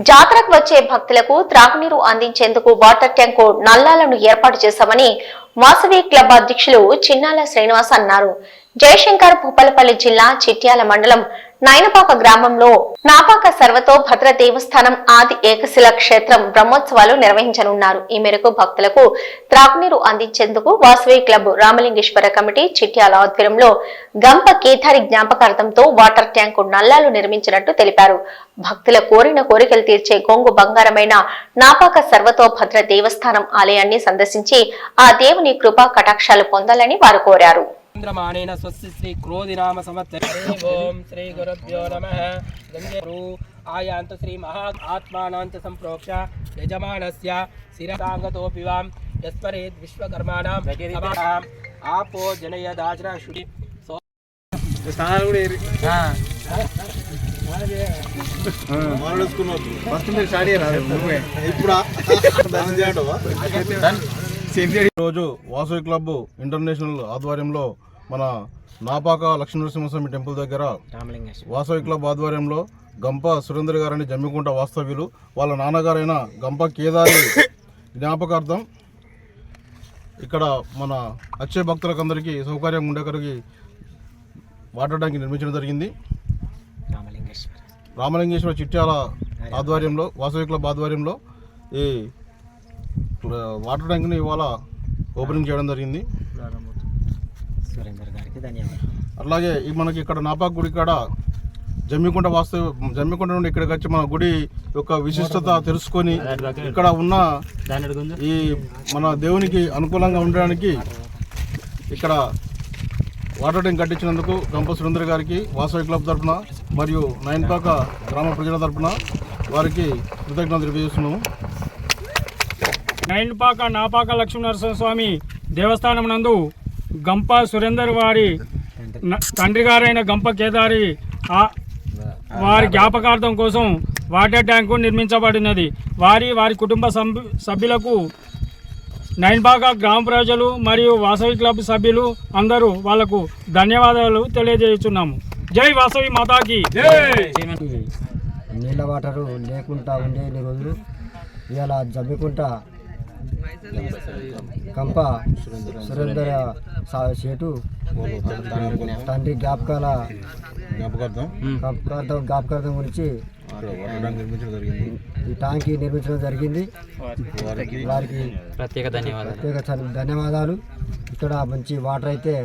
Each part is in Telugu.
జాతరకు వచ్చే భక్తులకు త్రాగునీరు అందించేందుకు వాటర్ ట్యాంకు నల్లాలను ఏర్పాటు చేశామని వాసవి క్లబ్ అధ్యక్షులు చిన్నాల శ్రీనివాస్ అన్నారు. జయశంకర్ భూపాలపల్లి జిల్లా చిట్యాల మండలం నైనపాక గ్రామంలో నాపాక సర్వతో భద్ర దేవస్థానం ఆది ఏకశిల క్షేత్రం బ్రహ్మోత్సవాలు నిర్వహించనున్నారు. ఈ మేరకు భక్తులకు త్రాగునీరు అందించేందుకు వాసవి క్లబ్ రామలింగేశ్వర కమిటీ చిట్యాల ఆధ్వర్యంలో గంప కేదారి జ్ఞాపకార్థంతో వాటర్ ట్యాంకు నల్లాలు నిర్మించినట్టు తెలిపారు. భక్తుల కోరిన కోరికలు తీర్చే గొంగు బంగారమైన నాపాక సర్వతో భద్ర దేవస్థానం ఆలయాన్ని సందర్శించి ఆ దేవుని కృపా కటాక్షాలు పొందాలని వారు కోరారు. चंद्रमानेन स्वस्य श्री क्रोधिनाम संवत्सरे ओम श्री गुरुभ्यो नमः गंगेरु आयान्त श्री महा आत्मानांच संप्रोक्ष यजमानस्य शिरसांगतोपिवां यस्परेद विश्वकर्माणां समानां आपो जनयदाचरा शुद्धि सो स्थानाలు కూడా ఏరి మారడుకున్నది ఫస్ట్ మీరు స్టార్ట్ చేయాలి నువ్వే ఇప్పుడు దాని చేయడవా రోజు వాసవి క్లబ్ ఇంటర్నేషనల్ ఆధ్వర్యంలో మన నాపాక లక్ష్మీనరసింహస్వామి టెంపుల్ దగ్గర వాసవి క్లబ్ ఆధ్వర్యంలో గంప సురేందర్ గారని జమ్మికుంట వాస్తవ్యులు వాళ్ళ నాన్నగారైన గంప కేదారి జ్ఞాపకార్థం ఇక్కడ మన వచ్చే భక్తులకందరికీ సౌకర్యం ఉండేకరికి వాటర్ ట్యాంక్ నిర్మించడం జరిగింది. రామలింగేశ్వర చిట్యాల ఆధ్వర్యంలో వాసవి క్లబ్ ఆధ్వర్యంలో ఈ వాటర్ ట్యాంక్ని ఇవాళ ఓపెనింగ్ చేయడం జరిగింది. అలాగే మనకి ఇక్కడ నాపాక్ గుడి కాడ జమ్మికుంట నుండి ఇక్కడికి వచ్చి మన గుడి యొక్క విశిష్టత తెలుసుకొని ఇక్కడ ఉన్న ఈ మన దేవునికి అనుకూలంగా ఉండడానికి ఇక్కడ వాటర్ ట్యాంక్ కట్టించినందుకు గంప సురేందర్ గారికి వాసవి క్లబ్ తరఫున మరియు నైన్పాక గ్రామ ప్రజల తరఫున వారికి కృతజ్ఞతలు తెలియజేస్తున్నాము. నైన్పాక నాపాక లక్ష్మీనరసింహస్వామి దేవస్థానం నందు గంప సురేందర్ వారి తండ్రి గారైన గంప కేదారి వారి జ్ఞాపకార్థం కోసం వాటర్ ట్యాంకు నిర్మించబడినది. వారి కుటుంబ సభ్యులకు నైన్పాక గ్రామ ప్రజలు మరియు వాసవి క్లబ్ సభ్యులు అందరూ వాళ్లకు ధన్యవాదాలు తెలియజేస్తున్నాము. జై వాసవి మాతాకి నీళ్ళ వాటరు లేకుండా ఉండే రోజులు ఇలా జమ్మికుంట కంప సురేందర్ చేటు తండ్రి జ్ఞాపకార్థం గురించి ఈ ట్యాంక్ నిర్మించడం జరిగింది. వారికి ప్రత్యేక ధన్యవాదాలు. ఇక్కడ మంచి వాటర్ అయితే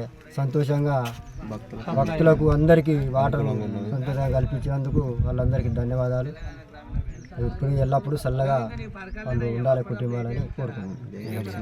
సంతోషంగా భక్తులకు అందరికీ వాటర్ సంతోషంగా కల్పించినందుకు వాళ్ళందరికీ ధన్యవాదాలు. ఇప్పుడు ఎల్లప్పుడూ చల్లగా వాళ్ళు ఉండాలి కుటుంబాలని కోరుకుంటున్నాను.